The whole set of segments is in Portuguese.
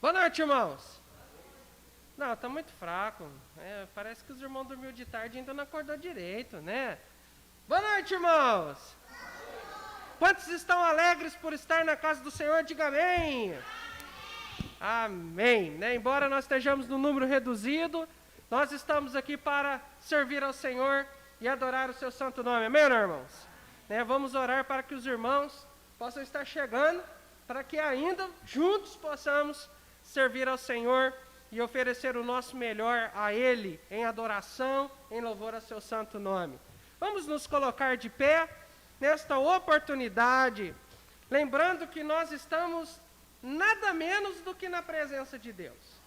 Boa noite, irmãos. Não, está muito fraco. Parece que os irmãos dormiu de tarde e ainda não acordou direito, né? Boa noite, irmãos. Quantos estão alegres por estar na casa do Senhor? Diga amém. Amém. Né? Embora nós estejamos num número reduzido, nós estamos aqui para servir ao Senhor e adorar o seu santo nome. Amém, irmãos? Vamos orar para que os irmãos possam estar chegando, para que ainda juntos possamos servir ao Senhor e oferecer o nosso melhor a Ele, em adoração, em louvor ao seu santo nome. Vamos nos colocar de pé nesta oportunidade, lembrando que nós estamos nada menos do que na presença de Deus.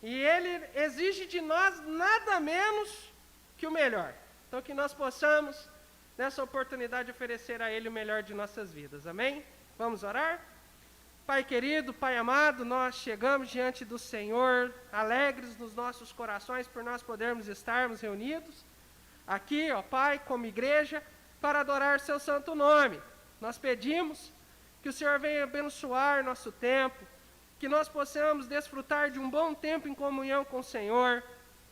E Ele exige de nós nada menos que o melhor. Então que nós possamos, nessa oportunidade, oferecer a Ele o melhor de nossas vidas. Amém? Vamos orar? Pai querido, Pai amado, nós chegamos diante do Senhor, alegres nos nossos corações por nós podermos estarmos reunidos aqui, ó Pai, como igreja, para adorar seu santo nome. Nós pedimos que o Senhor venha abençoar nosso tempo, que nós possamos desfrutar de um bom tempo em comunhão com o Senhor.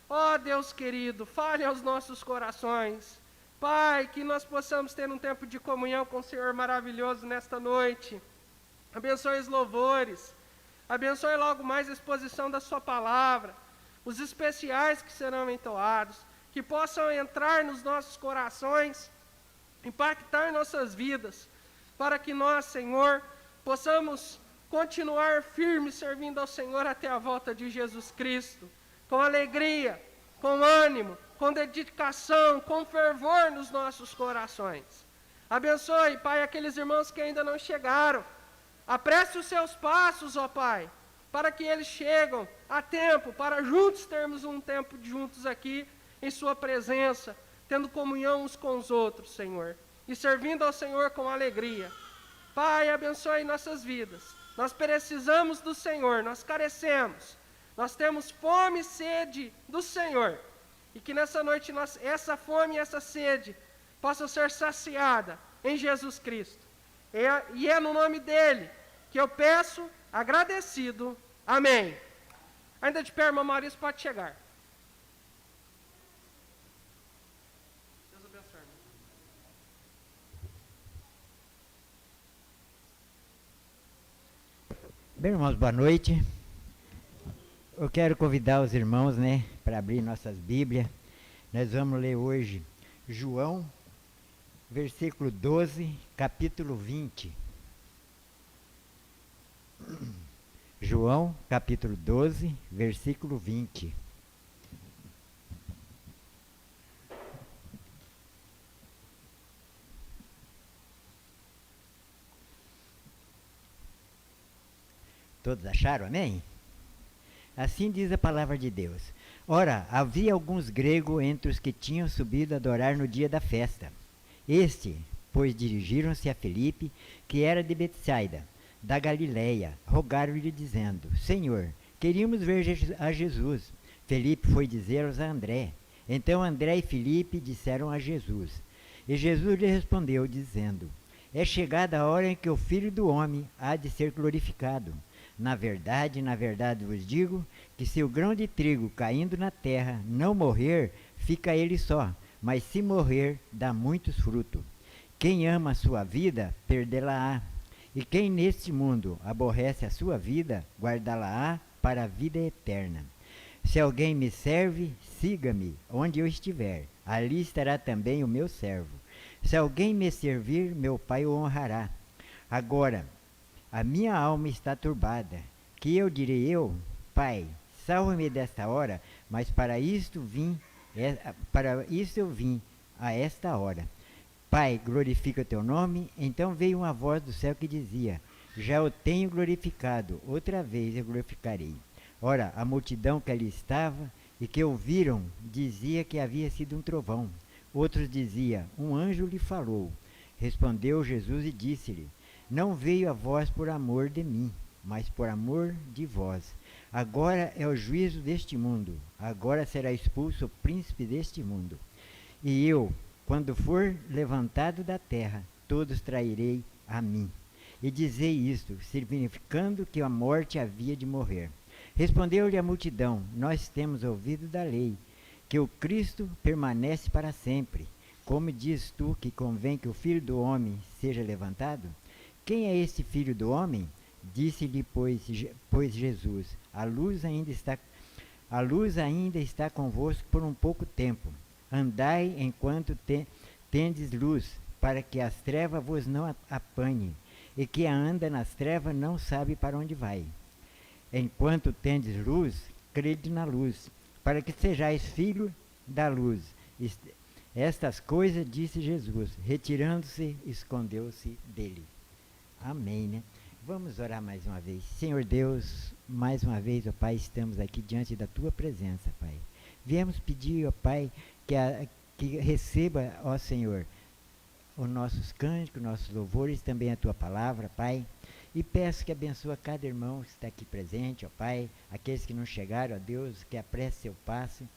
Ó Deus querido, fale aos nossos corações. Pai, que nós possamos ter um tempo de comunhão com o Senhor maravilhoso nesta noite. Abençoe os louvores, abençoe logo mais a exposição da sua palavra, os especiais que serão entoados, que possam entrar nos nossos corações, impactar nossas vidas, para que nós, Senhor, possamos continuar firmes servindo ao Senhor até a volta de Jesus Cristo, com alegria, com ânimo, com dedicação, com fervor nos nossos corações. Abençoe, Pai, aqueles irmãos que ainda não chegaram. Apresse os seus passos, ó Pai, para que eles cheguem a tempo, para juntos termos um tempo juntos aqui em sua presença, tendo comunhão uns com os outros, Senhor, e servindo ao Senhor com alegria. Pai, abençoe nossas vidas. Nós precisamos do Senhor, nós carecemos, nós temos fome e sede do Senhor, e que nessa noite essa fome e essa sede possam ser saciada em Jesus Cristo. E é no nome dele que eu peço, agradecido. Amém. Ainda de pé, irmão Maurício, pode chegar. Deus abençoe, irmão. Bem, irmãos, boa noite. Eu quero convidar os irmãos, para abrir nossas Bíblias. Nós vamos ler hoje João, versículo 12, capítulo 20. João, capítulo 12, versículo 20. Todos acharam, amém? Assim diz a palavra de Deus. Ora, havia alguns gregos entre os que tinham subido a adorar no dia da festa. Pois dirigiram-se a Filipe, que era de Betsaida, da Galileia, rogaram-lhe dizendo: Senhor, queríamos ver a Jesus. Filipe foi dizer-os a André. Então André e Filipe disseram a Jesus. E Jesus lhe respondeu, dizendo: É chegada a hora em que o Filho do Homem há de ser glorificado. Na verdade vos digo, que se o grão de trigo caindo na terra não morrer, fica ele só, mas se morrer, dá muitos frutos. Quem ama a sua vida, perdê-la-á. E quem neste mundo aborrece a sua vida, guardá-la-á para a vida eterna. Se alguém me serve, siga-me onde eu estiver. Ali estará também o meu servo. Se alguém me servir, meu Pai o honrará. Agora, a minha alma está turbada. Que eu direi eu? Pai, salva-me desta hora, mas para isto eu vim a esta hora. Pai, glorifica o teu nome. Então veio uma voz do céu que dizia: Já o tenho glorificado, outra vez eu glorificarei. Ora, a multidão que ali estava e que ouviram dizia que havia sido um trovão. Outros diziam: Um anjo lhe falou. Respondeu Jesus e disse-lhe: Não veio a vós por amor de mim, mas por amor de vós. Agora é o juízo deste mundo. Agora será expulso o príncipe deste mundo. E eu, quando for levantado da terra, todos trairei a mim. e dizei isto, significando que a morte havia de morrer. Respondeu-lhe a multidão: nós temos ouvido da lei, que o Cristo permanece para sempre. Como diz tu que convém que o Filho do Homem seja levantado? Quem é este Filho do Homem? Disse-lhe, pois Jesus, a luz ainda está convosco por um pouco tempo. Andai enquanto tendes luz, para que as trevas vos não apanhem, e que anda nas trevas não sabe para onde vai. Enquanto tendes luz, crede na luz, para que sejais filho da luz. Estas coisas disse Jesus, retirando-se, escondeu-se dele. Amém, né? Vamos orar mais uma vez. Senhor Deus, mais uma vez, ó Pai, estamos aqui diante da Tua presença, Pai. Viemos pedir, ó Pai, que receba, ó Senhor, os nossos cânticos, nossos louvores, também a Tua palavra, Pai. E peço que abençoe cada irmão que está aqui presente, ó Pai, aqueles que não chegaram, ó Deus, que apresse seu passo,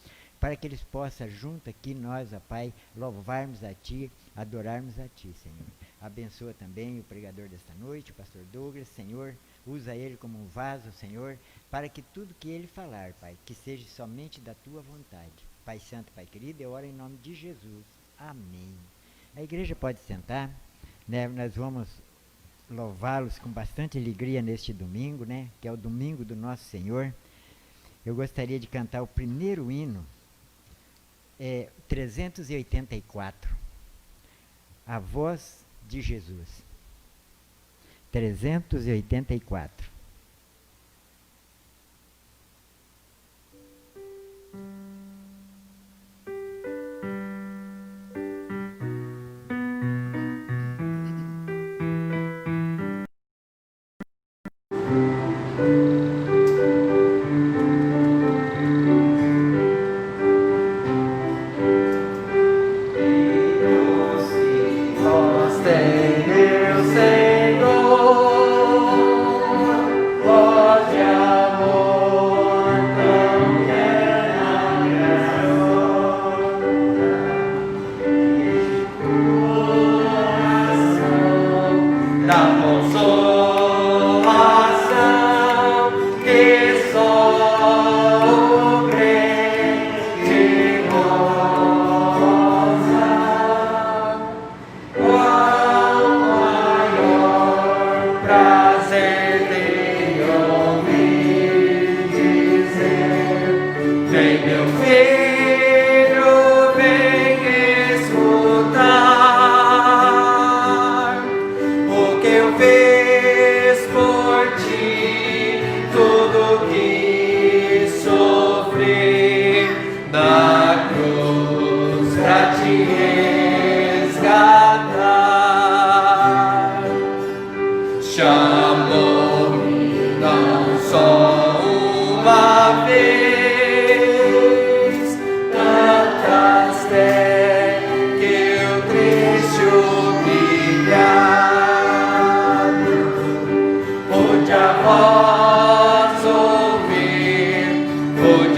para que eles possam, junto aqui, nós, ó Pai, louvarmos a Ti, adorarmos a Ti, Senhor. Abençoa também o pregador desta noite, o pastor Douglas, Senhor, usa ele como um vaso, Senhor, para que tudo que ele falar, Pai, que seja somente da Tua vontade. Pai Santo, Pai querido, eu oro em nome de Jesus. Amém. A igreja pode sentar, né? Nós vamos louvá-los com bastante alegria neste domingo, né? Que é o domingo do nosso Senhor. Eu gostaria de cantar o primeiro hino, 384, A Voz de Jesus. 384.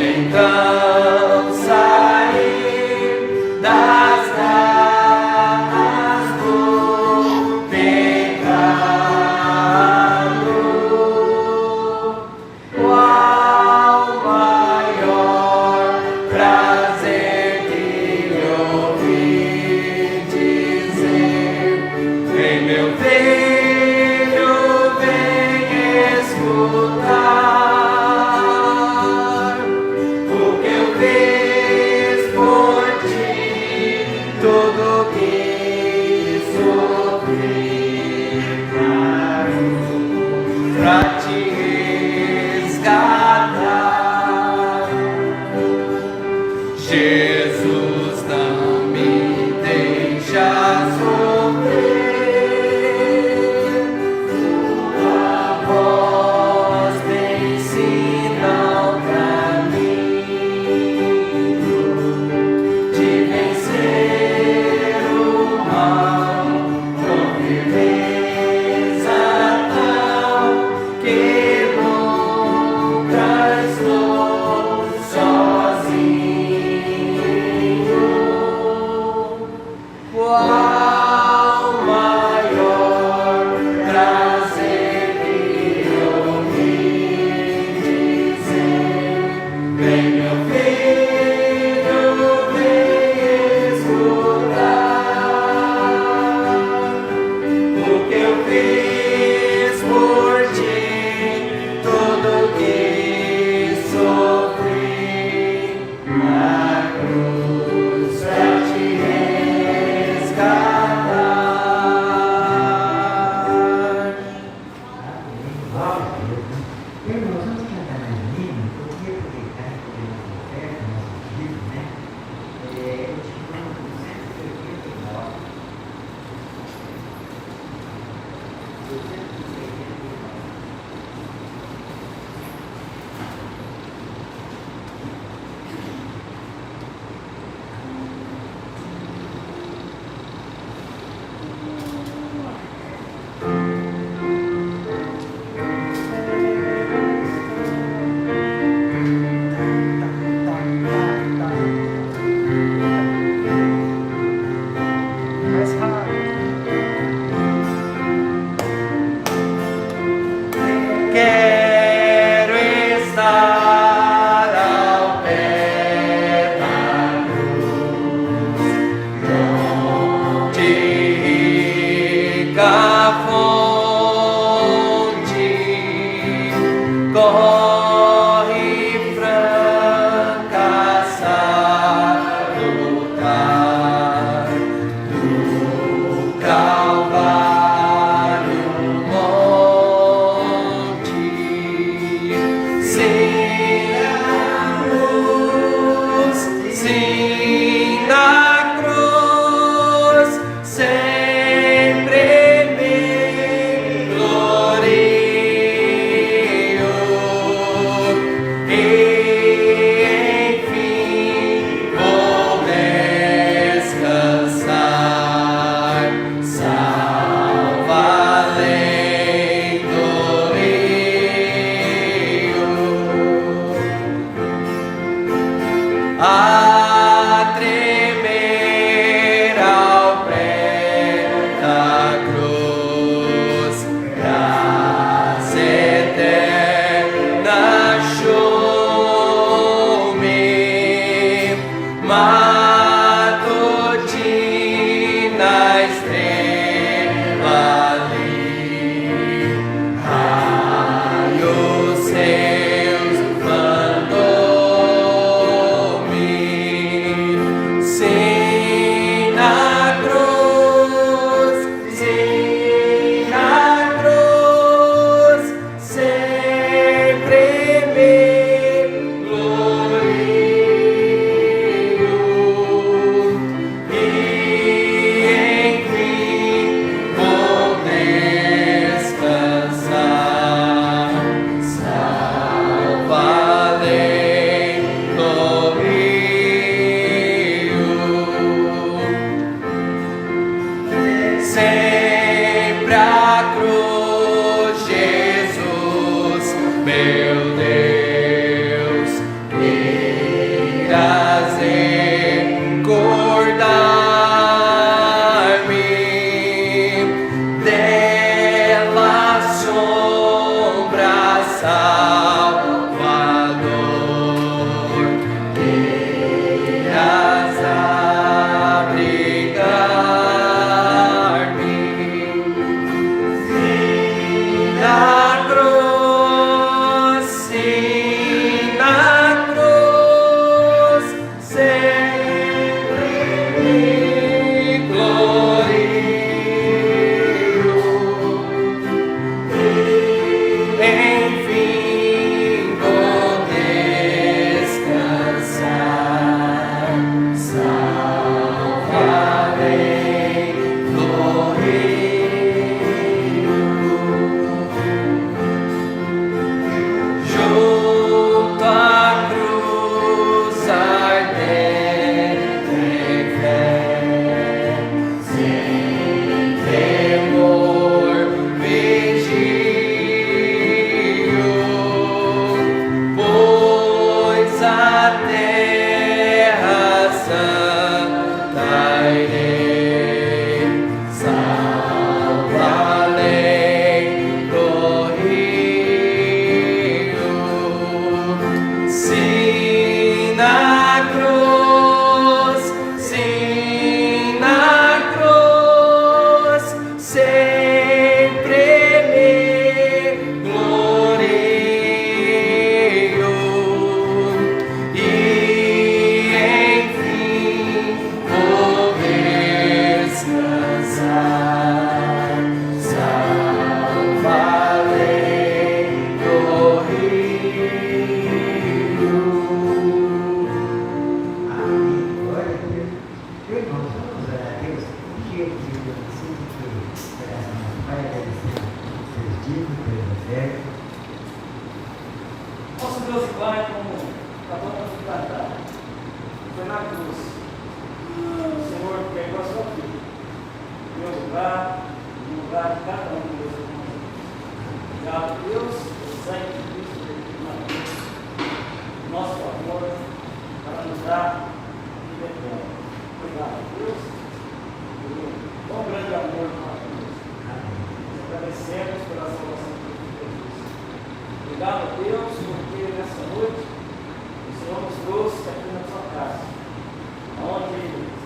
Então sair das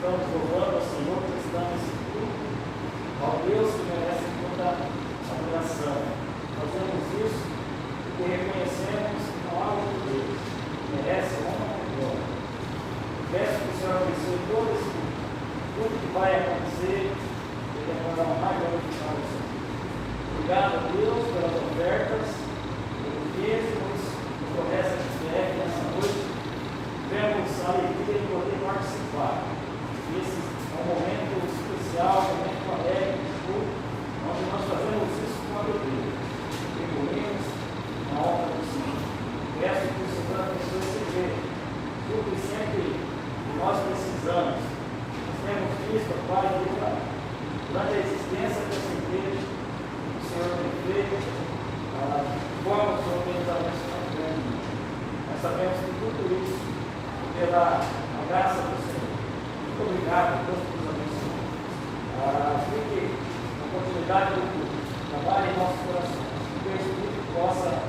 estamos louvando ao Senhor, prestando esse culto ao Deus que merece toda a adoração. Fazemos isso porque reconhecemos que não há outro Deus que merece honra e glória. Peço que o Senhor abençoe todo esse tudo que vai acontecer e para honrar e glorificar o Senhor. Obrigado a Deus pelas ofertas, pelo dízimos, por promessa de fé nessa noite. Tivemos a alegria de poder participar. Esse é um momento especial, um momento alegre, onde nós fazemos isso com alegria. Reunimos na honra do Senhor. Peço que o Senhor abençoe esse dia. Tudo e sempre que nós precisamos. Nós temos visto, Pai, durante a existência dessa igreja, o Senhor tem feito, como o Senhor tem nos abençoado. Nós sabemos que tudo isso, pela graça do Senhor. Muito obrigado, Deus, por nos abençoar. Fique a continuidade do culto, trabalhe em nossos corações, que o Espírito possa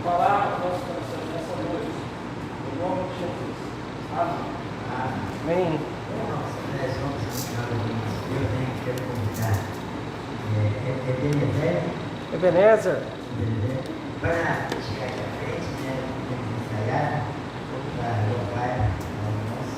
falar aos nossos corações nessa noite, em nome de Jesus. Amém. Amém. Eu tenho que convidar Ebenezer. para chegar aqui à frente, né? Temos que ensaiar, para louvar ao nosso.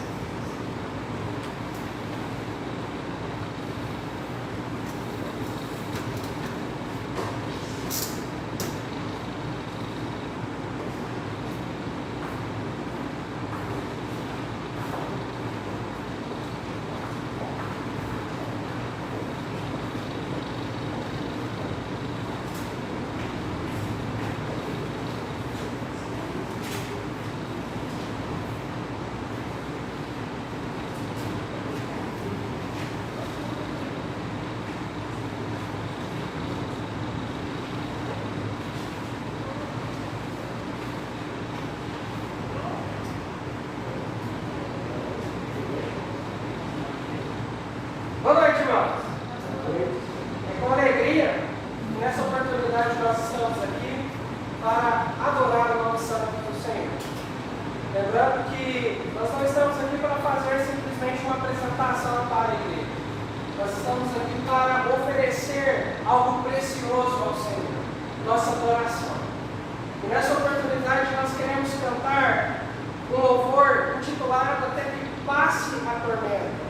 Boa noite, irmãos. É com alegria que nessa oportunidade nós estamos aqui para adorar o nome santo do Senhor. Lembrando que nós não estamos aqui para fazer simplesmente uma apresentação para a igreja. Nós estamos aqui para oferecer algo precioso ao Senhor, nossa adoração. E nessa oportunidade nós queremos cantar um louvor intitulado Até que Passe a Tormenta.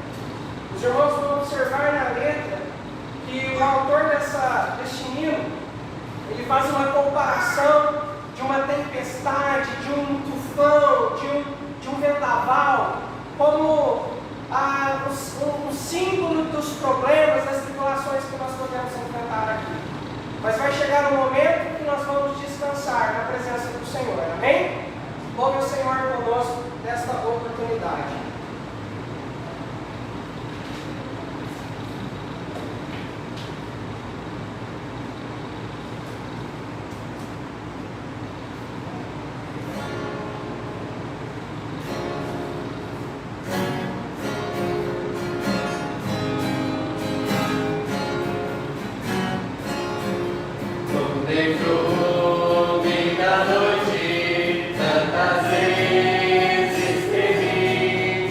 Os irmãos vão observar na letra que o autor deste hino, ele faz uma comparação de uma tempestade, de um tufão, de um vendaval, como um símbolo dos problemas, das tribulações que nós podemos enfrentar aqui. Mas vai chegar um momento que nós vamos descansar na presença do Senhor, amém? Louve o Senhor conosco nesta oportunidade. Tantas vezes temi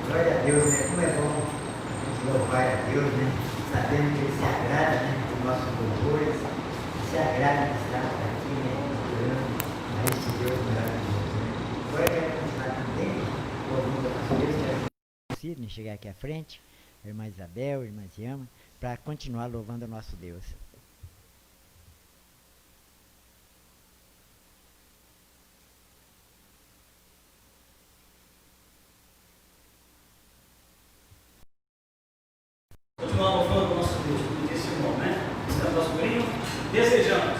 Glória a Deus, né? Como é bom louvar a Deus, né? Sabendo que Ele se agrada, né? Com nossos louvores, se agrada de estar aqui, né? Orando a esse Deus maravilhoso, né? Agora eu quero continuar também, ouvindo a nossa Deus, Sidney chegar aqui à frente, a irmã Isabel, a irmã Ziama, para continuar louvando o nosso Deus. Continuar louvando o nosso Deus, porque esse é o nome, né? Esse é o nosso brinco. Desejamos.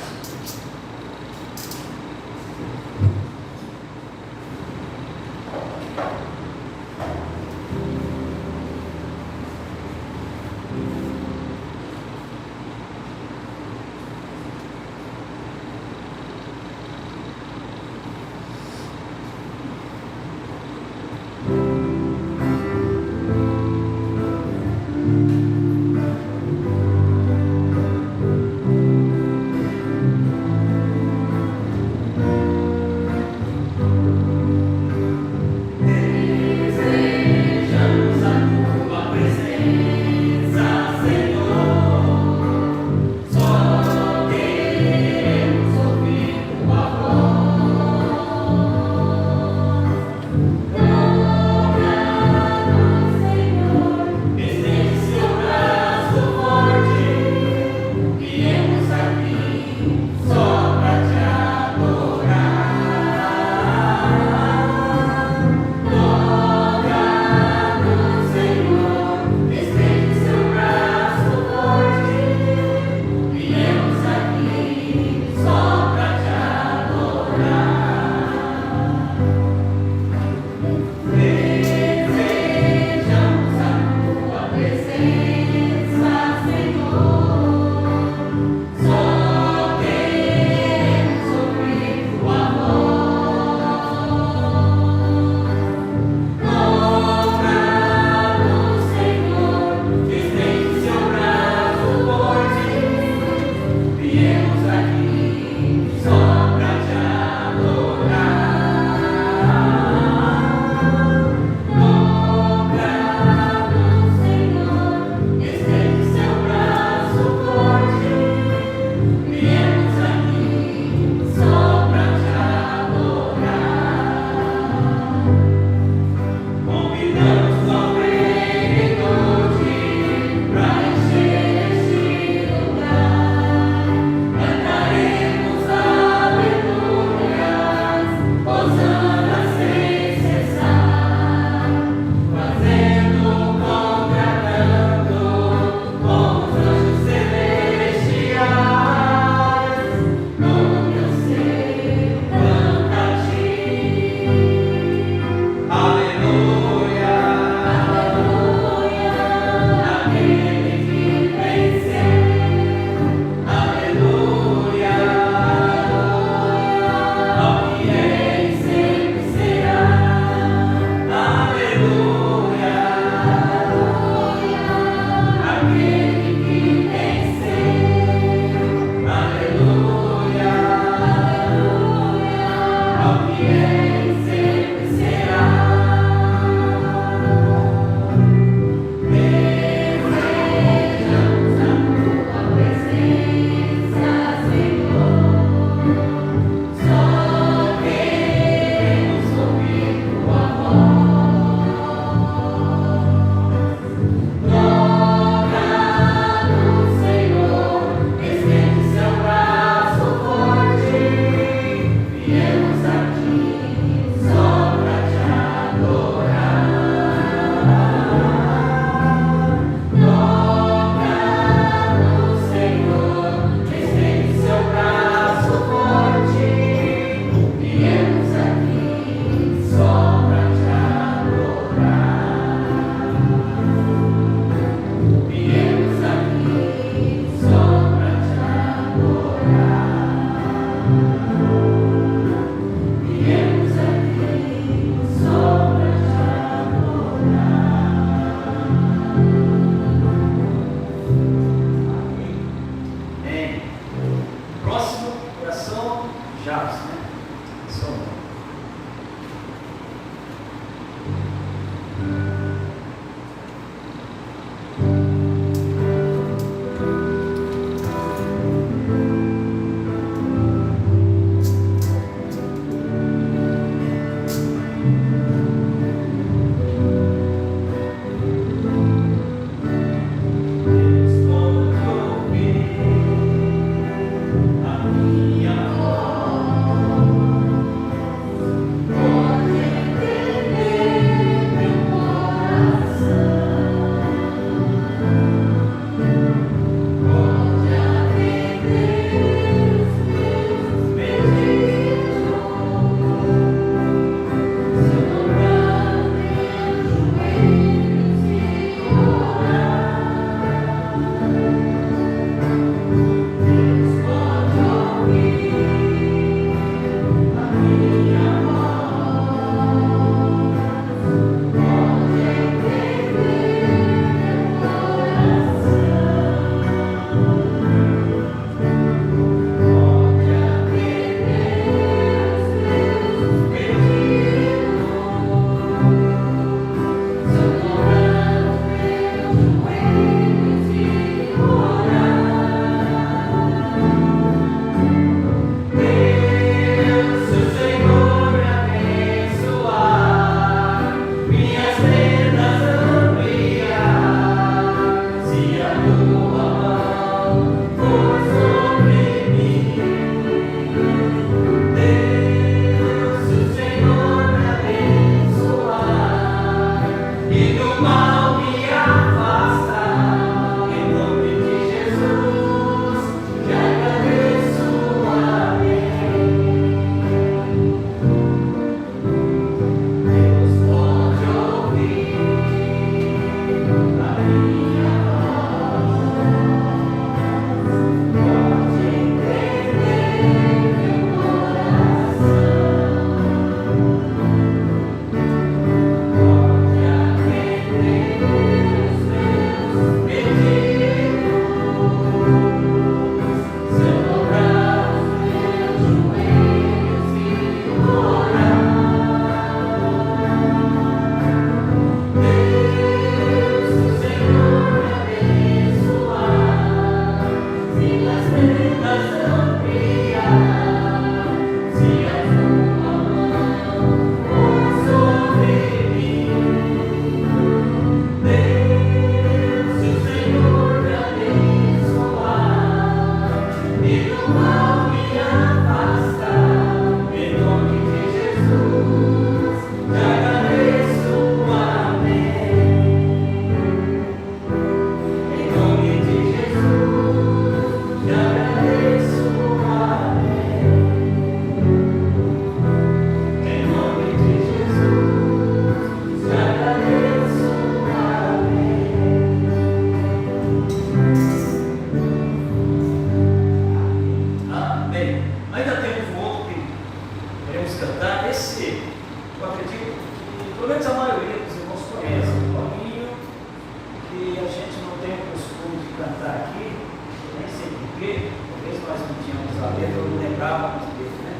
bravo com Deus, né?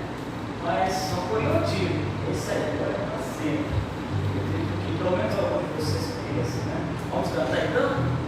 Mas não foi motivo. Esse aí agora é para sempre. Eu acredito que pelo menos algum de vocês conhecem, né? Vamos cantar então?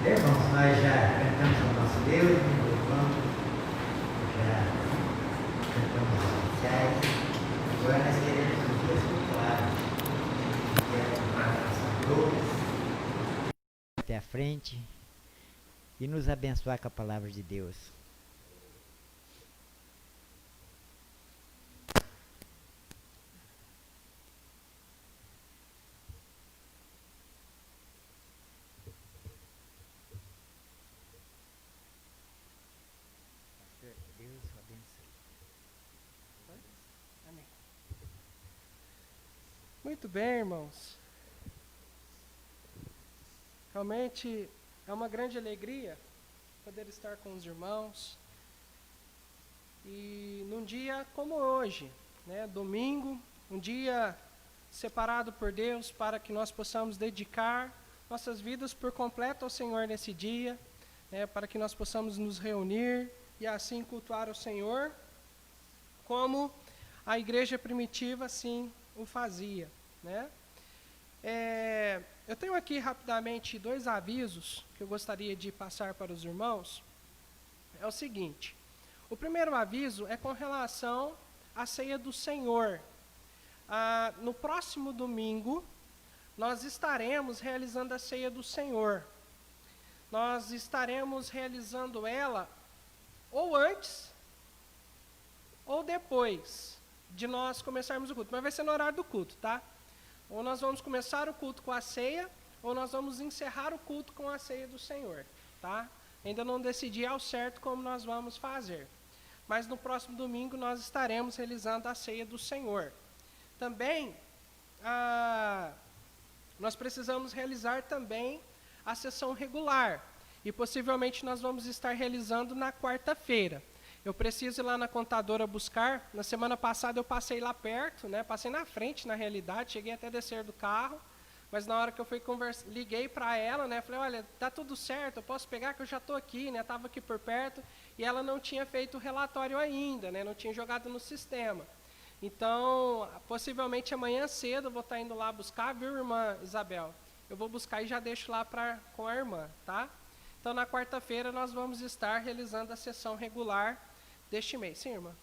Irmãos, nós já cantamos ao nosso Deus, louvamos, já cantamos os iniciais. Agora nós queremos ouvir as palavras. Quero todos até a frente e nos abençoar com a palavra de Deus. Deus abençoe. Amém. Muito bem, irmãos. Realmente é uma grande alegria poder estar com os irmãos. E num dia como hoje, né, domingo, um dia separado por Deus para que nós possamos dedicar nossas vidas por completo ao Senhor nesse dia, né, para que nós possamos nos reunir e assim cultuar o Senhor, como a igreja primitiva assim o fazia, né? Eu tenho aqui rapidamente 2 avisos que eu gostaria de passar para os irmãos. É o seguinte: o primeiro aviso é com relação à ceia do Senhor. No próximo domingo, nós estaremos realizando a ceia do Senhor. Nós estaremos realizando ela ou antes ou depois de nós começarmos o culto. Mas vai ser no horário do culto, tá? Ou nós vamos começar o culto com a ceia, ou nós vamos encerrar o culto com a ceia do Senhor, tá? Ainda não decidi ao certo como nós vamos fazer. Mas no próximo domingo nós estaremos realizando a ceia do Senhor. Também, nós precisamos realizar também a sessão regular. E possivelmente nós vamos estar realizando na quarta-feira. Eu preciso ir lá na contadora buscar. Na semana passada eu passei lá perto, né? Passei na frente, na realidade, cheguei até a descer do carro. Mas na hora que eu fui conversar, liguei para ela, né? Falei, olha, tá tudo certo, eu posso pegar que eu já estou aqui, né? Estava aqui por perto. E ela não tinha feito o relatório ainda, né? Não tinha jogado no sistema. Então, possivelmente amanhã cedo eu vou estar indo lá buscar, viu, irmã Isabel? Eu vou buscar e já deixo lá com a irmã, tá? Então, na quarta-feira, nós vamos estar realizando a sessão regular deste mês. Sim, irmã?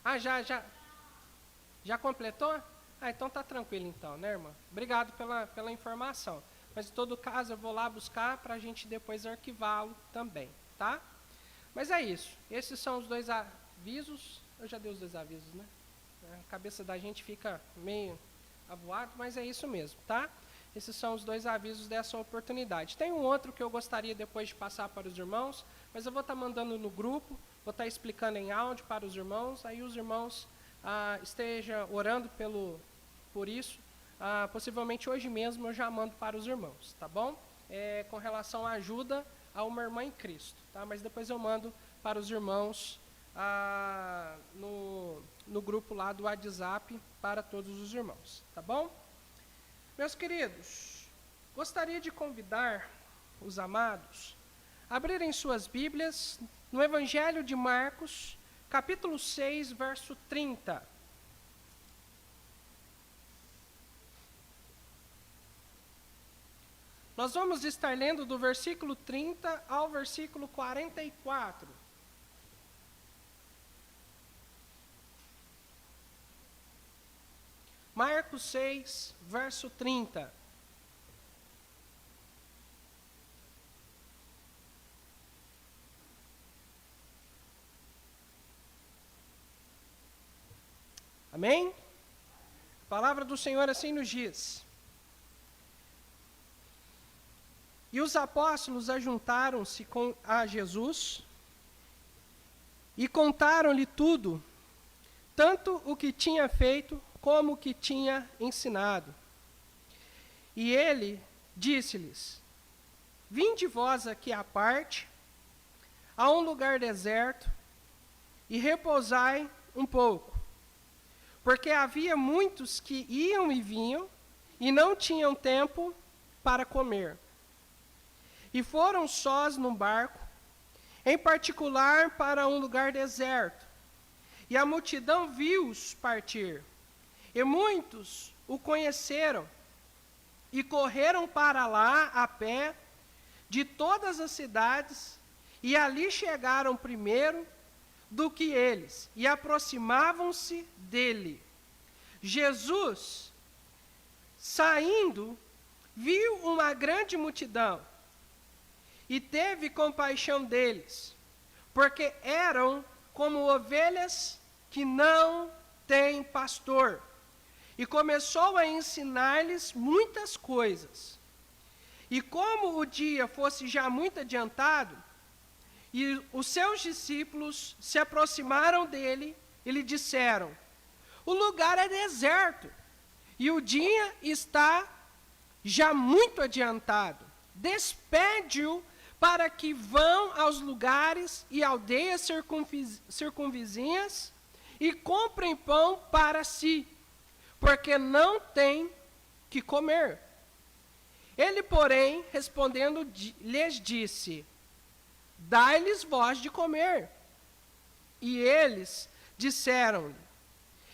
Ah, já completou? Ah, então tá tranquilo então, né, irmã? Obrigado pela informação. Mas, em todo caso, eu vou lá buscar para a gente depois arquivá-lo também, tá? Mas é isso. Esses são os 2 avisos. Eu já dei os 2 avisos, né? A cabeça da gente fica meio avoado, mas é isso mesmo, tá? Esses são os 2 avisos dessa oportunidade. Tem um outro que eu gostaria depois de passar para os irmãos, mas eu vou estar mandando no grupo, vou estar explicando em áudio para os irmãos, aí os irmãos estejam orando por isso. Possivelmente hoje mesmo eu já mando para os irmãos, tá bom? Com relação à ajuda a uma irmã em Cristo, tá? Mas depois eu mando para os irmãos no grupo lá do WhatsApp para todos os irmãos, tá bom? Meus queridos, gostaria de convidar os amados a abrirem suas Bíblias no Evangelho de Marcos, capítulo 6, verso 30. Nós vamos estar lendo do versículo 30 ao versículo 44. Marcos 6, verso 30. Amém? A palavra do Senhor assim nos diz. E os apóstolos ajuntaram-se a Jesus e contaram-lhe tudo, tanto o que tinha feito como o que tinha ensinado. E ele disse-lhes, vinde vós aqui à parte, a um lugar deserto, e repousai um pouco. Porque havia muitos que iam e vinham, e não tinham tempo para comer. E foram sós num barco, em particular para um lugar deserto. E a multidão viu-os partir. E muitos o conheceram, e correram para lá a pé, de todas as cidades, e ali chegaram primeiro do que eles, e aproximavam-se dele. Jesus, saindo, viu uma grande multidão, e teve compaixão deles, porque eram como ovelhas que não têm pastor. E começou a ensinar-lhes muitas coisas. E como o dia fosse já muito adiantado, e os seus discípulos se aproximaram dele e lhe disseram, o lugar é deserto, e o dia está já muito adiantado. Despede-o para que vão aos lugares e aldeias circunvizinhas e comprem pão para si, porque não tem que comer. Ele, porém, respondendo, lhes disse, dai-lhes vós de comer. E eles disseram-lhe,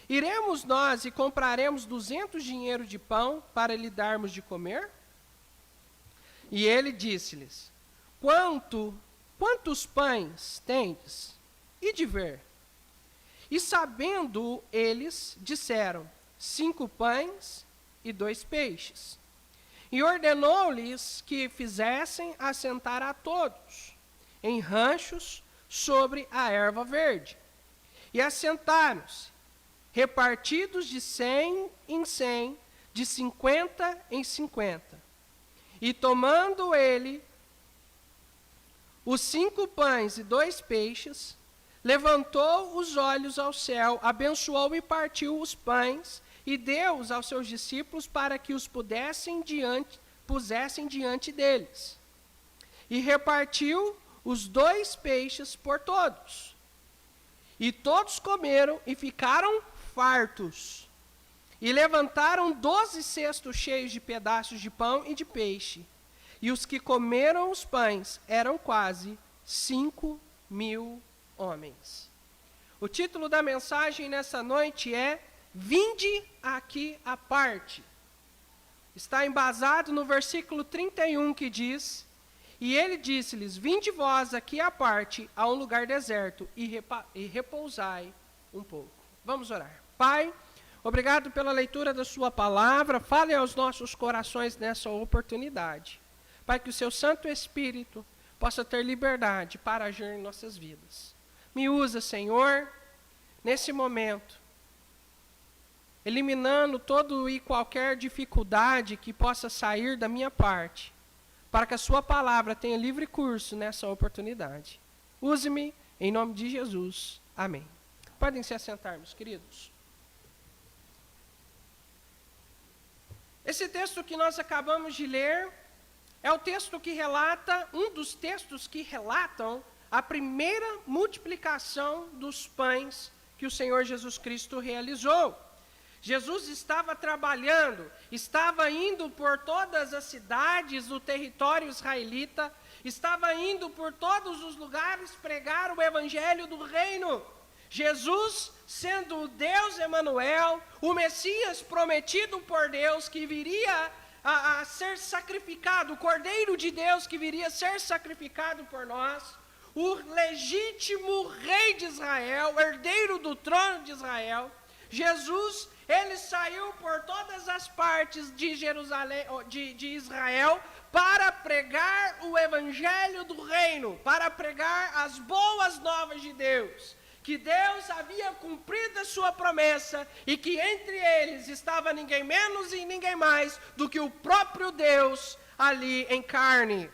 iremos nós e compraremos 200 dinheiros de pão para lhe darmos de comer? E ele disse-lhes, quantos pães tendes? E de ver. E sabendo eles, disseram, 5 pães e 2 peixes. E ordenou-lhes que fizessem assentar a todos, em ranchos, sobre a erva verde. E assentaram-se, repartidos de 100 em 100, de 50 em 50. E tomando ele os 5 pães e 2 peixes, levantou os olhos ao céu, abençoou e partiu os pães, e deu-os aos seus discípulos para que os pusessem diante deles. E repartiu os 2 peixes por todos. E todos comeram e ficaram fartos. E levantaram 12 cestos cheios de pedaços de pão e de peixe. E os que comeram os pães eram quase 5.000 homens. O título da mensagem nessa noite é Vinde aqui à parte. Está embasado no versículo 31 que diz: E ele disse-lhes, vinde vós aqui à parte, a um lugar deserto, e repousai um pouco. Vamos orar. Pai, obrigado pela leitura da sua palavra, fale aos nossos corações nessa oportunidade. Pai, que o seu Santo Espírito possa ter liberdade para agir em nossas vidas. Me usa, Senhor, nesse momento, eliminando todo e qualquer dificuldade que possa sair da minha parte, para que a sua palavra tenha livre curso nessa oportunidade. Use-me em nome de Jesus. Amém. Podem se assentar, meus queridos. Esse texto que nós acabamos de ler é o texto que relata, um dos textos que relatam a primeira multiplicação dos pães que o Senhor Jesus Cristo realizou. Jesus estava trabalhando, estava indo por todas as cidades do território israelita, estava indo por todos os lugares pregar o evangelho do reino. Jesus, sendo o Deus Emanuel, o Messias prometido por Deus, que viria a ser sacrificado, o Cordeiro de Deus que viria a ser sacrificado por nós, o legítimo rei de Israel, herdeiro do trono de Israel, Jesus, ele saiu por todas as partes de Jerusalém, de Israel, para pregar o evangelho do reino, para pregar as boas novas de Deus, que Deus havia cumprido a sua promessa e que entre eles estava ninguém menos e ninguém mais do que o próprio Deus ali em carne.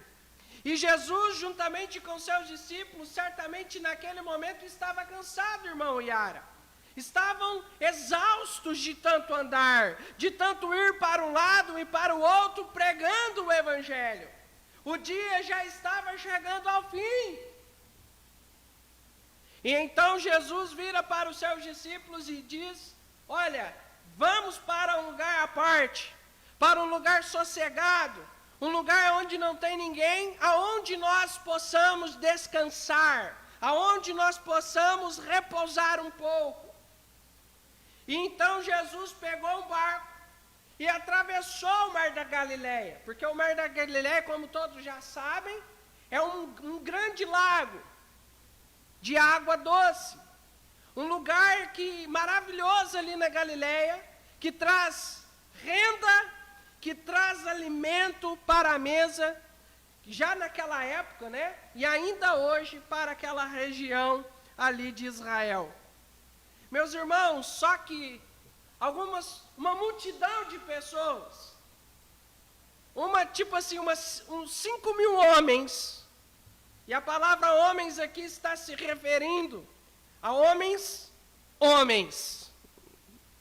E Jesus, juntamente com seus discípulos, certamente naquele momento estava cansado, irmão Yara. Estavam exaustos de tanto andar, de tanto ir para um lado e para o outro pregando o evangelho. O dia já estava chegando ao fim. E então Jesus vira para os seus discípulos e diz, olha, vamos para um lugar à parte, para um lugar sossegado, um lugar onde não tem ninguém, aonde nós possamos descansar, aonde nós possamos repousar um pouco. E então Jesus pegou um barco e atravessou o Mar da Galileia, porque o Mar da Galileia, como todos já sabem, é um grande lago de água doce, um lugar maravilhoso ali na Galileia, que traz renda, que traz alimento para a mesa, já naquela época, né? E ainda hoje para aquela região ali de Israel. Meus irmãos, só que uma multidão de pessoas, uns 5.000 homens, e a palavra homens aqui está se referindo a homens,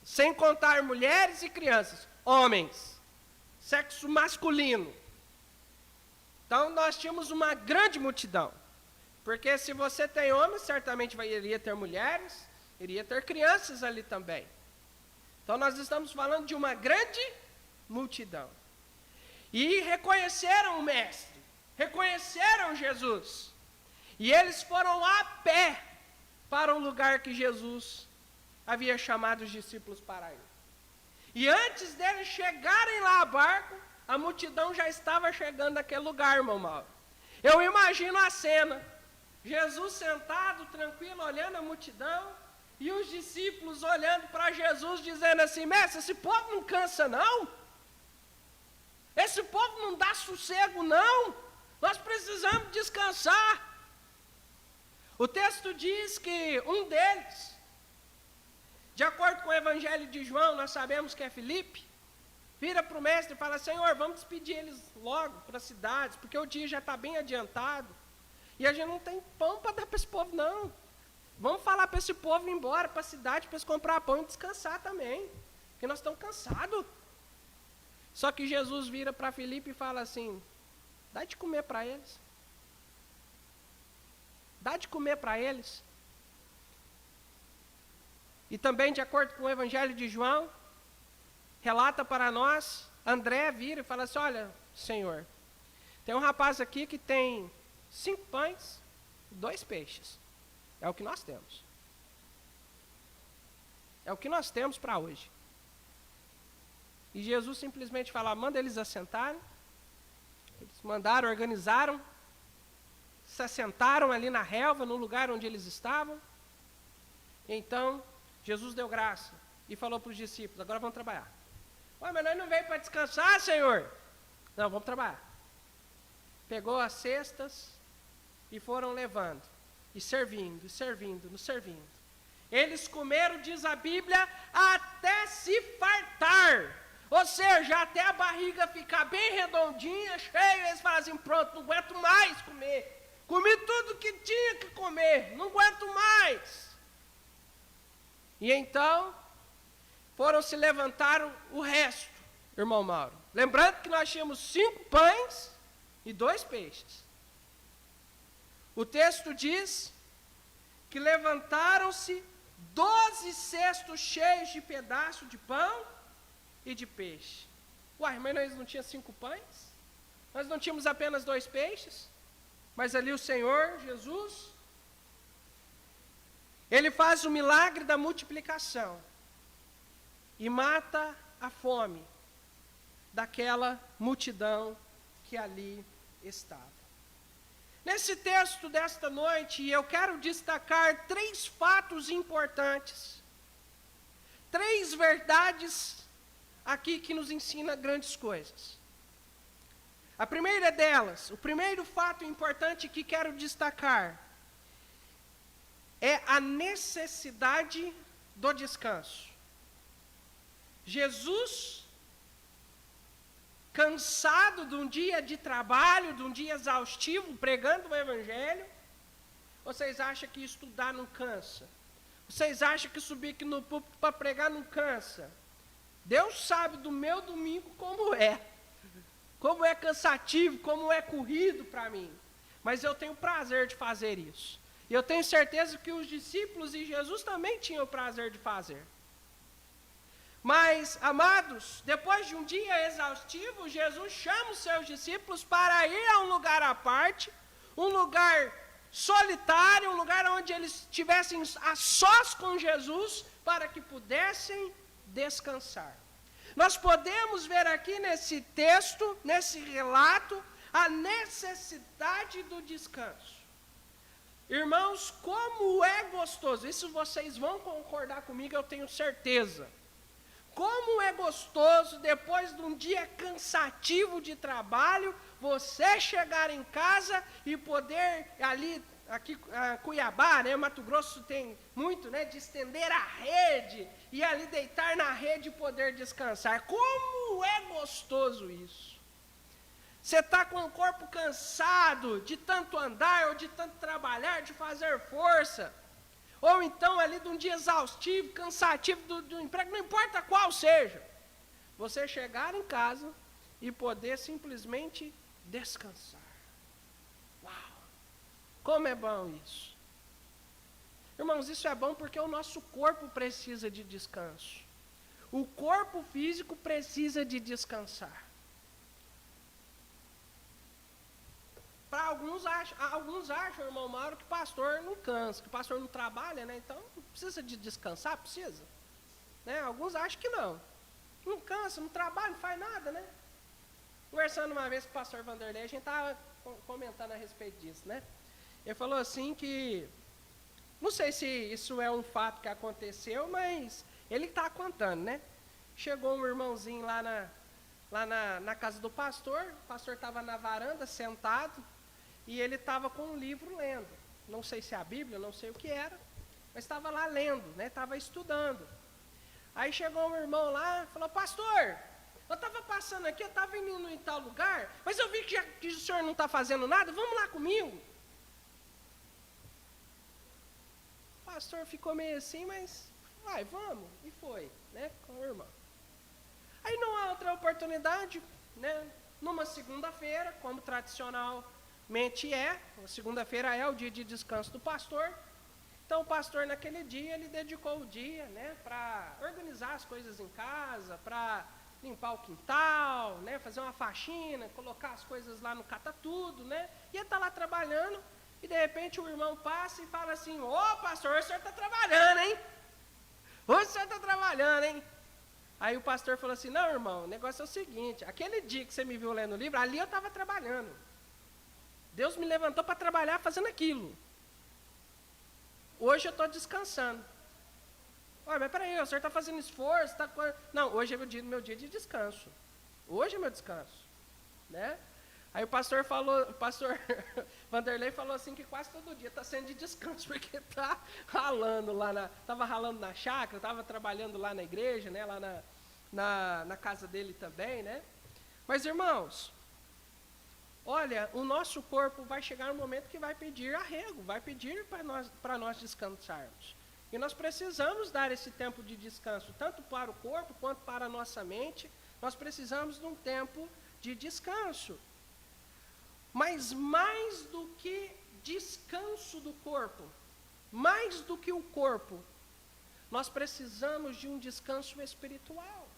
sem contar mulheres e crianças, homens, sexo masculino. Então nós tínhamos uma grande multidão, porque se você tem homens, certamente iria ter mulheres, iria ter crianças ali também. Então nós estamos falando de uma grande multidão. E reconheceram o Mestre, reconheceram Jesus. E eles foram a pé para o lugar que Jesus havia chamado os discípulos para ir. E antes deles chegarem lá a barco, a multidão já estava chegando naquele lugar, irmão Mauro. Eu imagino a cena. Jesus sentado, tranquilo, olhando a multidão, e os discípulos olhando para Jesus, dizendo assim, mestre, esse povo não cansa não? Esse povo não dá sossego não? Nós precisamos descansar. O texto diz que um deles, de acordo com o Evangelho de João, nós sabemos que é Filipe, vira para o mestre e fala, Senhor, vamos despedir eles logo para as cidades, porque o dia já está bem adiantado, e a gente não tem pão para dar para esse povo não. Vamos falar para esse povo ir embora para a cidade, para eles comprar pão e descansar também. porque nós estamos cansados. Só que Jesus vira para Filipe e fala assim, dá de comer para eles. Dá de comer para eles. E também, de acordo com o Evangelho de João, relata para nós, André vira e fala assim, olha, Senhor, tem um rapaz aqui que tem 5 pães e 2 peixes. É o que nós temos. É o que nós temos para hoje. E Jesus simplesmente fala, manda eles assentarem. Eles mandaram, organizaram, se assentaram ali na relva, no lugar onde eles estavam. Então, Jesus deu graça e falou para os discípulos, agora vamos trabalhar. Ué, mas nós não veio para descansar, Senhor? Não, vamos trabalhar. Pegou as cestas e foram levando, e servindo, nos servindo. Eles comeram, diz a Bíblia, até se fartar. Ou seja, até a barriga ficar bem redondinha, cheia, eles falam assim, pronto, não aguento mais comer. Comi tudo que tinha que comer, não aguento mais. E então, foram se levantar o resto, irmão Mauro. Lembrando que nós tínhamos 5 pães e 2 peixes. O texto diz que levantaram-se 12 cestos cheios de pedaços de pão e de peixe. Uai, mas nós não tínhamos 5 pães? Nós não tínhamos apenas 2 peixes? Mas ali o Senhor, Jesus, Ele faz o milagre da multiplicação e mata a fome daquela multidão que ali estava. Nesse texto desta noite, eu quero destacar 3 fatos importantes, 3 verdades aqui que nos ensina grandes coisas. A primeira delas, o primeiro fato importante que quero destacar, é a necessidade do descanso. Jesus, cansado de um dia de trabalho, de um dia exaustivo, pregando o Evangelho, vocês acham que estudar não cansa? Vocês acham que subir aqui no púlpito para pregar não cansa? Deus sabe do meu domingo como é cansativo, como é corrido para mim. Mas eu tenho prazer de fazer isso. E eu tenho certeza que os discípulos e Jesus também tinham o prazer de fazer. Mas, amados, depois de um dia exaustivo, Jesus chama os seus discípulos para ir a um lugar à parte, um lugar solitário, um lugar onde eles estivessem a sós com Jesus, para que pudessem descansar. Nós podemos ver aqui nesse texto, nesse relato, a necessidade do descanso. Irmãos, como é gostoso, isso vocês vão concordar comigo, eu tenho certeza. Como é gostoso, depois de um dia cansativo de trabalho, você chegar em casa e poder aqui Cuiabá, né, Mato Grosso tem muito, né, de estender a rede e ali deitar na rede e poder descansar. Como é gostoso isso. Você está com o corpo cansado de tanto andar ou de tanto trabalhar, de fazer força. Ou então ali de um dia exaustivo, cansativo do emprego, não importa qual seja. Você chegar em casa e poder simplesmente descansar. Uau! Como é bom isso. Irmãos, isso é bom porque o nosso corpo precisa de descanso. O corpo físico precisa de descansar. Para alguns acham, irmão Mauro, que pastor não cansa, que pastor não trabalha, né? Então, não precisa de descansar? Precisa. Né? Alguns acham que não. Não cansa, não trabalha, não faz nada, né? Conversando uma vez com o pastor Vanderlei, a gente estava comentando a respeito disso, né? Ele falou assim que, não sei se isso é um fato que aconteceu, mas ele está contando, né? Chegou um irmãozinho lá na casa do pastor, o pastor estava na varanda, sentado, e ele estava com um livro lendo. Não sei se é a Bíblia, não sei o que era, mas estava lá lendo, né? Estava estudando. Aí chegou um irmão lá e falou, pastor, eu estava passando aqui, eu estava indo em tal lugar, mas eu vi que o senhor não está fazendo nada, vamos lá comigo. O pastor ficou meio assim, mas vai, vamos, e foi, né, com o irmão. Aí não há outra oportunidade, né? Numa segunda-feira, como tradicionalmente é, a segunda-feira é o dia de descanso do pastor. Então o pastor naquele dia, ele dedicou o dia, né, para organizar as coisas em casa, para limpar o quintal, né, fazer uma faxina, colocar as coisas lá no catatudo, né? E ele está lá trabalhando, e de repente o irmão passa e fala assim: ô pastor, o senhor está trabalhando, hein? Hoje o senhor está trabalhando, hein? Aí o pastor falou assim: não, irmão, o negócio é o seguinte, aquele dia que você me viu lendo o livro, ali eu estava trabalhando. Deus me levantou para trabalhar fazendo aquilo. Hoje eu estou descansando. Olha, mas peraí, o senhor está fazendo esforço? Não, hoje é meu dia de descanso. Hoje é meu descanso. Né? Aí o pastor Vanderlei falou assim que quase todo dia está sendo de descanso, porque está ralando lá, estava ralando na chácara, estava trabalhando lá na igreja, né, lá na casa dele também, né? Mas irmãos, olha, o nosso corpo vai chegar um momento que vai pedir arrego, vai pedir para nós descansarmos. E nós precisamos dar esse tempo de descanso, tanto para o corpo quanto para a nossa mente. Nós precisamos de um tempo de descanso. Mas mais do que descanso do corpo, mais do que o corpo, nós precisamos de um descanso espiritual.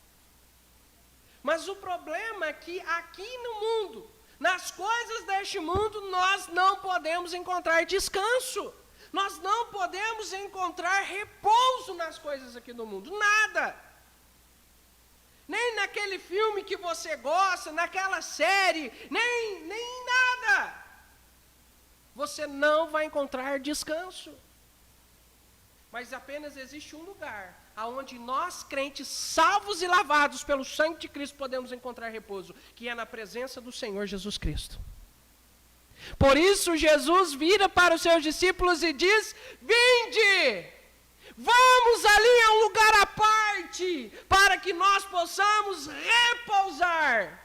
Mas o problema é que aqui no mundo, nas coisas deste mundo, nós não podemos encontrar descanso. Nós não podemos encontrar repouso nas coisas aqui do mundo. Nada. Nem naquele filme que você gosta, naquela série, nem nada. Você não vai encontrar descanso. Mas apenas existe um lugar aonde nós, crentes, salvos e lavados pelo sangue de Cristo, podemos encontrar repouso, que é na presença do Senhor Jesus Cristo. Por isso Jesus vira para os seus discípulos e diz: vinde, vamos ali a um lugar à parte, para que nós possamos repousar.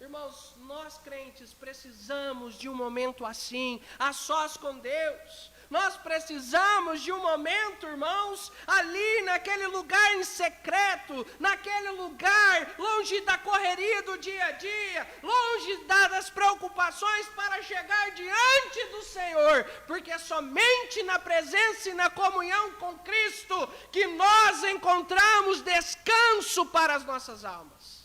Irmãos, nós crentes precisamos de um momento assim, a sós com Deus. Nós precisamos de um momento, irmãos, ali naquele lugar em secreto, naquele lugar longe da correria do dia a dia, longe das preocupações, para chegar diante do Senhor, porque é somente na presença e na comunhão com Cristo que nós encontramos descanso para as nossas almas.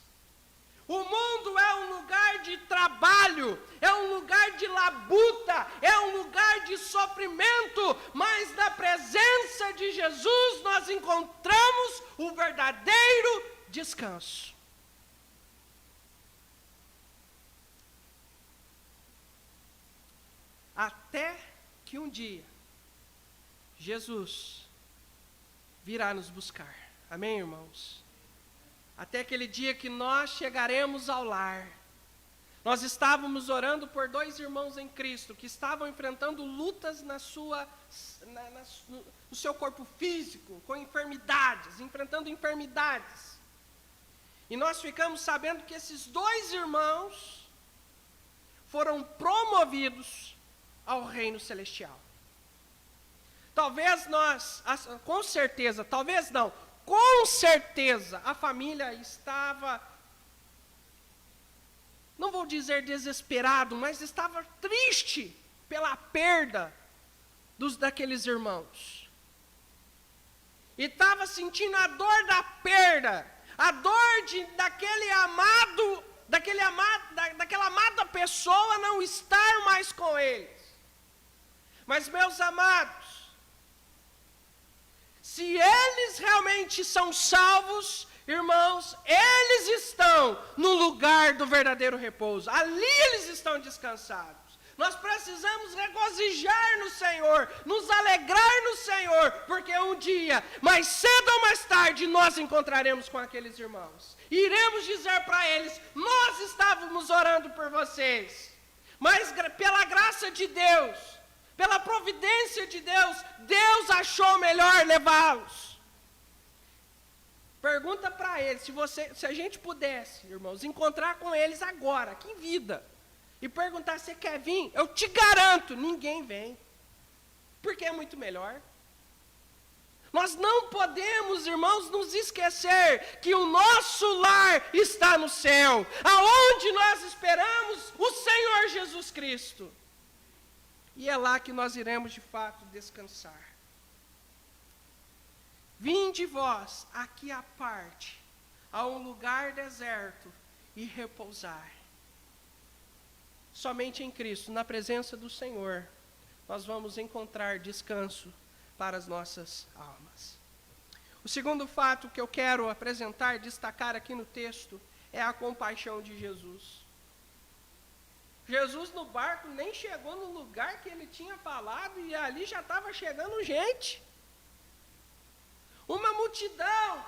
O mundo é um lugar de trabalho, é um lugar de labuta, é um lugar de sofrimento, mas na presença de Jesus nós encontramos o verdadeiro descanso. Até que um dia Jesus virá nos buscar. Amém, irmãos? Até aquele dia que nós chegaremos ao lar. Nós estávamos orando por 2 irmãos em Cristo, que estavam enfrentando lutas no seu corpo físico, com enfermidades, enfrentando enfermidades. E nós ficamos sabendo que esses 2 irmãos foram promovidos ao reino celestial. Talvez nós, com certeza, talvez não, com certeza, a família estava, não vou dizer desesperado, mas estava triste pela perda daqueles irmãos. E estava sentindo a dor da perda, a dor daquela amada pessoa não estar mais com eles. Mas, meus amados, se eles realmente são salvos, irmãos, eles estão no lugar do verdadeiro repouso. Ali eles estão descansados. Nós precisamos regozijar no Senhor, nos alegrar no Senhor, porque um dia, mais cedo ou mais tarde, nós encontraremos com aqueles irmãos. E iremos dizer para eles: nós estávamos orando por vocês, mas pela graça de Deus, pela providência de Deus, Deus achou melhor levá-los. Pergunta para eles, se a gente pudesse, irmãos, encontrar com eles agora, aqui em vida, e perguntar: você quer vir? Eu te garanto, ninguém vem, porque é muito melhor. Nós não podemos, irmãos, nos esquecer que o nosso lar está no céu, aonde nós esperamos o Senhor Jesus Cristo. E é lá que nós iremos de fato descansar. Vinde vós aqui à parte, a um lugar deserto, e repousai. Somente em Cristo, na presença do Senhor, nós vamos encontrar descanso para as nossas almas. O segundo fato que eu quero apresentar, destacar aqui no texto, é a compaixão de Jesus. Jesus no barco nem chegou no lugar que ele tinha falado e ali já estava chegando gente. Uma multidão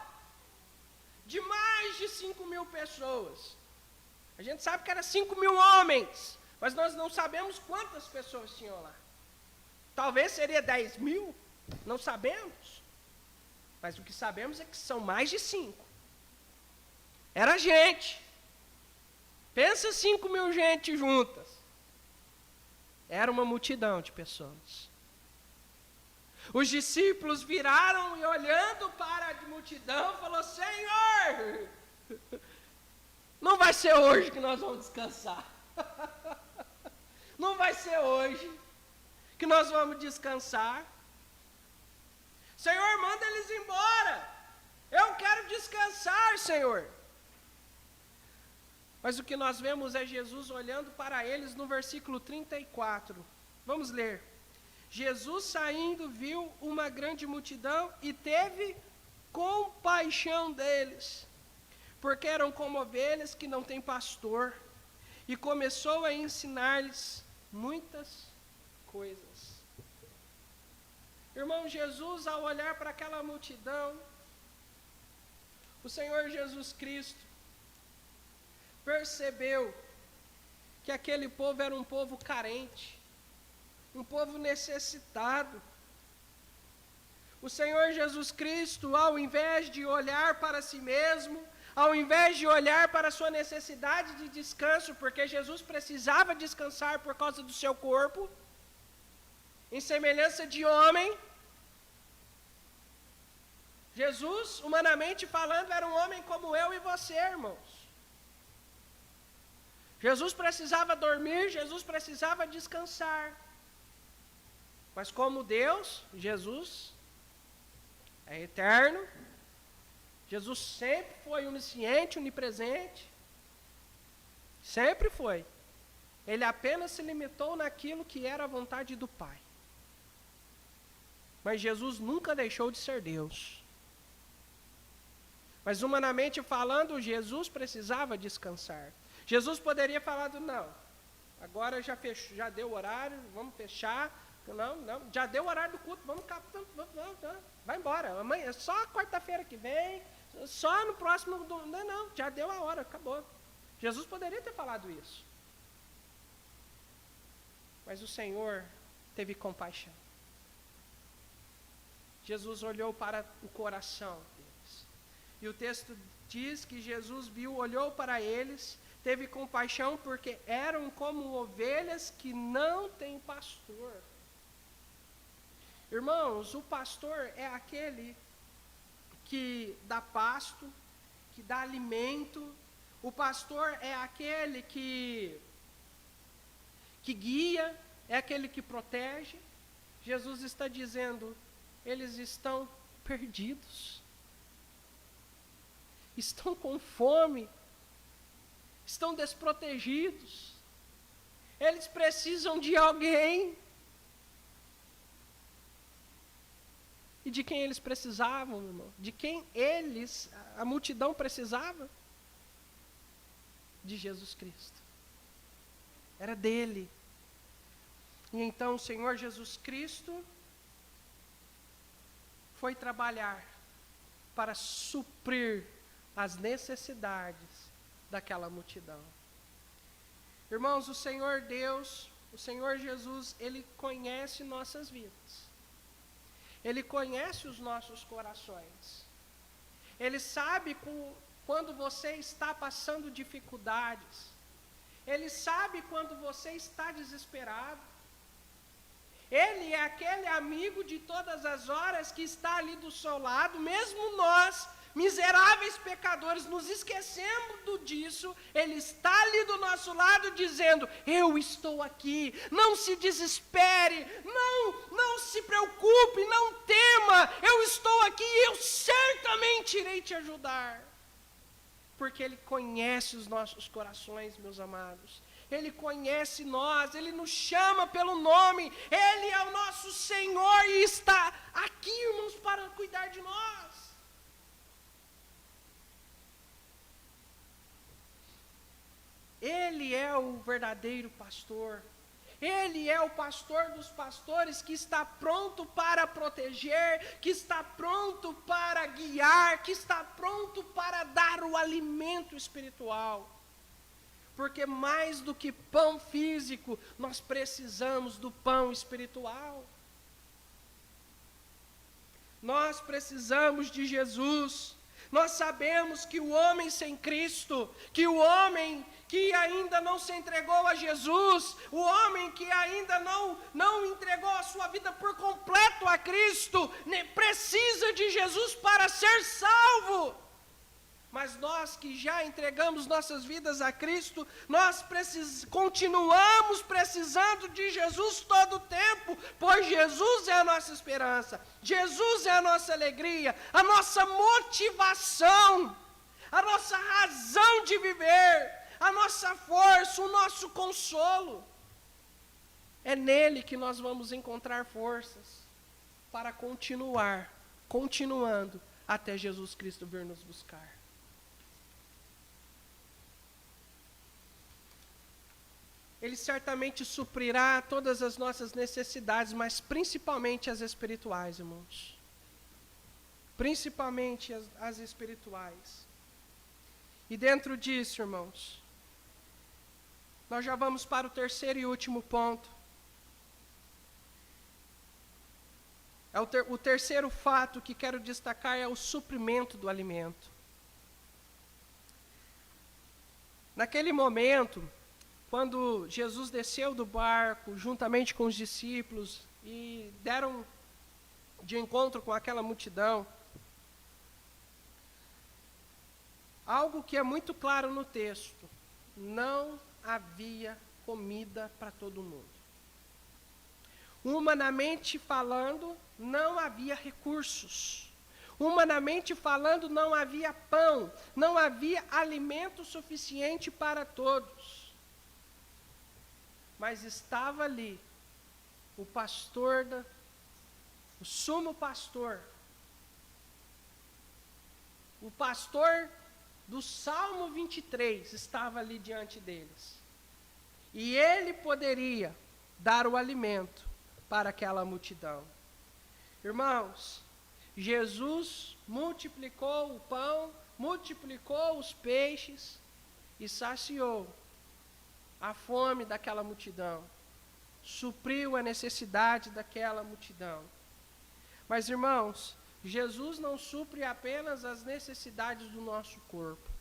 de mais de 5.000 pessoas. A gente sabe que era 5.000 homens, mas nós não sabemos quantas pessoas tinham lá. Talvez seria 10.000, não sabemos. Mas o que sabemos é que são mais de 5. Era gente. Pensa 5.000 gente juntas. Era uma multidão de pessoas. Os discípulos viraram e olhando para a multidão, falou: Senhor, não vai ser hoje que nós vamos descansar. Não vai ser hoje que nós vamos descansar. Senhor, manda eles embora. Eu quero descansar, Senhor. Mas o que nós vemos é Jesus olhando para eles no versículo 34. Vamos ler. Jesus saindo viu uma grande multidão e teve compaixão deles, porque eram como ovelhas que não têm pastor, e começou a ensinar-lhes muitas coisas. Irmão, Jesus, ao olhar para aquela multidão, o Senhor Jesus Cristo percebeu que aquele povo era um povo carente, um povo necessitado. O Senhor Jesus Cristo, ao invés de olhar para si mesmo, ao invés de olhar para a sua necessidade de descanso, porque Jesus precisava descansar por causa do seu corpo, em semelhança de homem, Jesus, humanamente falando, era um homem como eu e você, irmãos. Jesus precisava dormir, Jesus precisava descansar. Mas como Deus, Jesus é eterno, Jesus sempre foi onisciente, onipresente, sempre foi. Ele apenas se limitou naquilo que era a vontade do Pai. Mas Jesus nunca deixou de ser Deus. Mas humanamente falando, Jesus precisava descansar. Jesus poderia falar não, agora já fechou, já deu o horário, vamos fechar. Não, já deu o horário do culto, vamos vai embora, amanhã, é só quarta-feira que vem, só no próximo, não, já deu a hora, acabou. Jesus poderia ter falado isso. Mas o Senhor teve compaixão. Jesus olhou para o coração deles. E o texto diz que Jesus olhou para eles, teve compaixão porque eram como ovelhas que não têm pastor. Irmãos, o pastor é aquele que dá pasto, que dá alimento. O pastor é aquele que guia, é aquele que protege. Jesus está dizendo, eles estão perdidos, estão com fome, estão desprotegidos, eles precisam de alguém. E de quem eles precisavam, irmão? De quem a multidão precisava? De Jesus Cristo. Era dele. E então o Senhor Jesus Cristo foi trabalhar para suprir as necessidades daquela multidão. Irmãos, o Senhor Deus, o Senhor Jesus, Ele conhece nossas vidas. Ele conhece os nossos corações. Ele sabe quando você está passando dificuldades. Ele sabe quando você está desesperado. Ele é aquele amigo de todas as horas que está ali do seu lado, mesmo nós, miseráveis pecadores, nos esquecendo disso, Ele está ali do nosso lado dizendo, eu estou aqui, não se desespere, não se preocupe, não tema, eu estou aqui e eu certamente irei te ajudar. Porque Ele conhece os nossos corações, meus amados. Ele conhece nós, Ele nos chama pelo nome, Ele é o nosso Senhor e está aqui, irmãos, para cuidar de nós. Ele é o verdadeiro pastor. Ele é o pastor dos pastores que está pronto para proteger, que está pronto para guiar, que está pronto para dar o alimento espiritual. Porque mais do que pão físico, nós precisamos do pão espiritual. Nós precisamos de Jesus. Nós sabemos que o homem sem Cristo, que o homem que ainda não se entregou a Jesus, o homem que ainda não entregou a sua vida por completo a Cristo, precisa de Jesus para ser salvo. Mas nós que já entregamos nossas vidas a Cristo, nós continuamos precisando de Jesus todo o tempo, pois Jesus é a nossa esperança, Jesus é a nossa alegria, a nossa motivação, a nossa razão de viver, a nossa força, o nosso consolo. É nele que nós vamos encontrar forças para continuando até Jesus Cristo vir nos buscar. Ele certamente suprirá todas as nossas necessidades, mas principalmente as espirituais, irmãos. Principalmente as espirituais. E dentro disso, irmãos, nós já vamos para o terceiro e último ponto. O terceiro fato que quero destacar é o suprimento do alimento. Naquele momento, quando Jesus desceu do barco, juntamente com os discípulos, e deram de encontro com aquela multidão, algo que é muito claro no texto, não havia comida para todo mundo. Humanamente falando, não havia recursos. Humanamente falando, não havia pão, não havia alimento suficiente para todos. Mas estava ali o sumo pastor, o pastor do Salmo 23 estava ali diante deles. E ele poderia dar o alimento para aquela multidão. Irmãos, Jesus multiplicou o pão, multiplicou os peixes e saciou a fome daquela multidão, supriu a necessidade daquela multidão. Mas, irmãos, Jesus não supre apenas as necessidades do nosso corpo,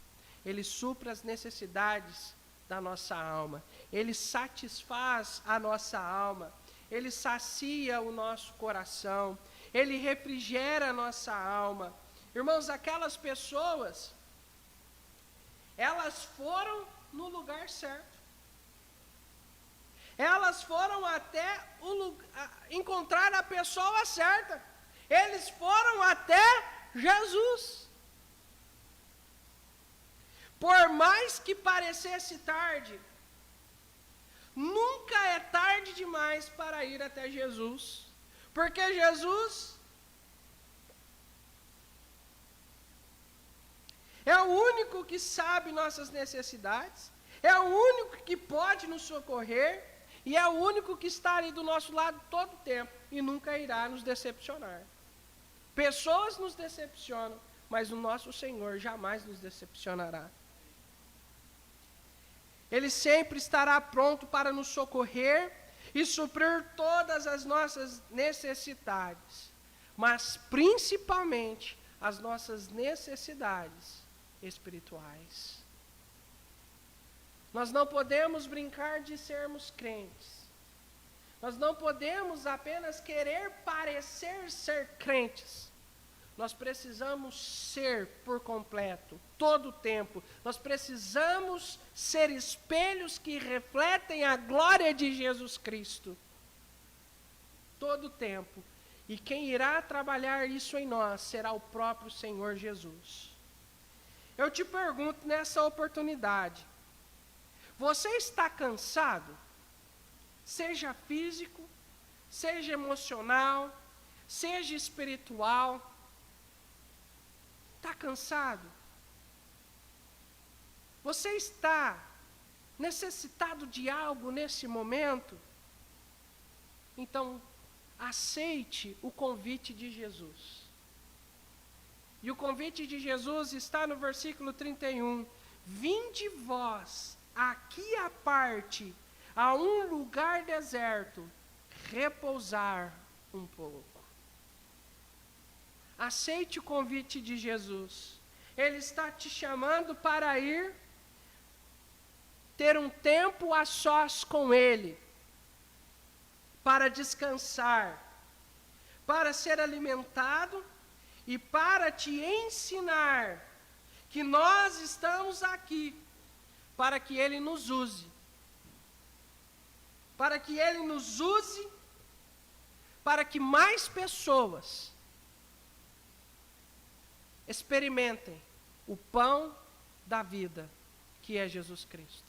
Ele supre as necessidades da nossa alma, Ele satisfaz a nossa alma, Ele sacia o nosso coração, Ele refrigera a nossa alma. Irmãos, aquelas pessoas, elas foram no lugar certo. Elas foram até encontrar a pessoa certa. Eles foram até Jesus. Por mais que parecesse tarde, nunca é tarde demais para ir até Jesus. Porque Jesus é o único que sabe nossas necessidades, é o único que pode nos socorrer, e é o único que está ali do nosso lado todo o tempo e nunca irá nos decepcionar. Pessoas nos decepcionam, mas o nosso Senhor jamais nos decepcionará. Ele sempre estará pronto para nos socorrer e suprir todas as nossas necessidades, mas principalmente as nossas necessidades espirituais. Nós não podemos brincar de sermos crentes. Nós não podemos apenas querer parecer ser crentes. Nós precisamos ser por completo, todo o tempo. Nós precisamos ser espelhos que refletem a glória de Jesus Cristo. Todo o tempo. E quem irá trabalhar isso em nós será o próprio Senhor Jesus. Eu te pergunto nessa oportunidade, você está cansado? Seja físico, seja emocional, seja espiritual. Está cansado? Você está necessitado de algo nesse momento? Então, aceite o convite de Jesus. E o convite de Jesus está no versículo 31. Vinde vós aqui à parte, a um lugar deserto, repousar um pouco. Aceite o convite de Jesus. Ele está te chamando para ir ter um tempo a sós com Ele, para descansar, para ser alimentado e para te ensinar que nós estamos aqui para que Ele nos use. Para que Ele nos use, para que mais pessoas experimentem o pão da vida, que é Jesus Cristo.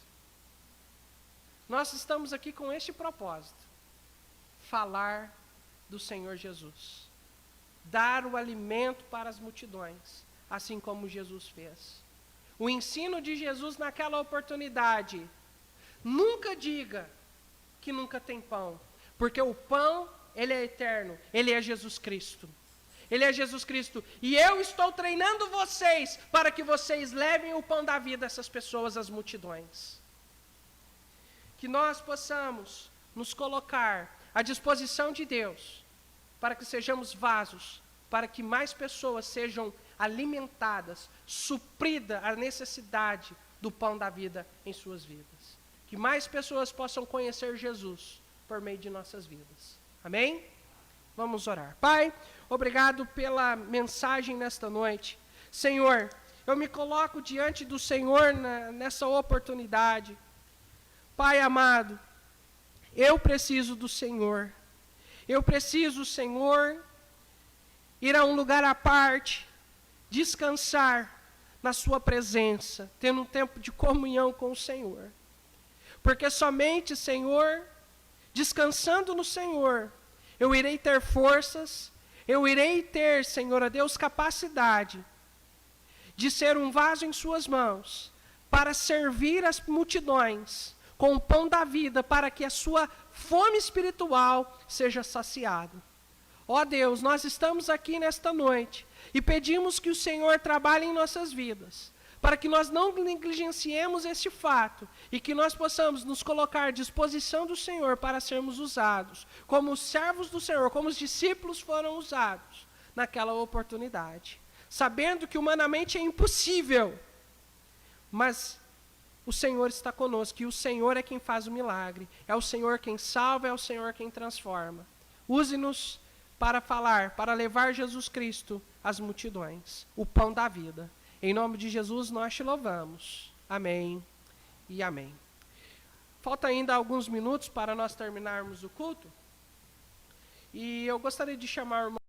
Nós estamos aqui com este propósito: falar do Senhor Jesus, dar o alimento para as multidões, assim como Jesus fez. O ensino de Jesus naquela oportunidade: nunca diga que nunca tem pão, porque o pão, ele é eterno, ele é Jesus Cristo. Ele é Jesus Cristo, e eu estou treinando vocês para que vocês levem o pão da vida a essas pessoas, às multidões. Que nós possamos nos colocar à disposição de Deus, para que sejamos vasos, para que mais pessoas sejam alimentadas, suprida a necessidade do pão da vida em suas vidas. Que mais pessoas possam conhecer Jesus por meio de nossas vidas. Amém? Vamos orar. Pai, obrigado pela mensagem nesta noite. Senhor, eu me coloco diante do Senhor nessa oportunidade. Pai amado, eu preciso do Senhor. Eu preciso, Senhor, ir a um lugar à parte, descansar na sua presença, tendo um tempo de comunhão com o Senhor. Porque somente, Senhor, descansando no Senhor, eu irei ter forças, eu irei ter, Senhor, a Deus, capacidade de ser um vaso em suas mãos, para servir as multidões com o pão da vida, para que a sua fome espiritual seja saciada. Ó Deus, nós estamos aqui nesta noite e pedimos que o Senhor trabalhe em nossas vidas, para que nós não negligenciemos este fato e que nós possamos nos colocar à disposição do Senhor para sermos usados, como os servos do Senhor, como os discípulos foram usados naquela oportunidade, sabendo que humanamente é impossível, mas o Senhor está conosco, e o Senhor é quem faz o milagre, é o Senhor quem salva, é o Senhor quem transforma. Use-nos para falar, para levar Jesus Cristo às multidões, o pão da vida. Em nome de Jesus nós te louvamos. Amém e amém. Falta ainda alguns minutos para nós terminarmos o culto. E eu gostaria de chamar o irmão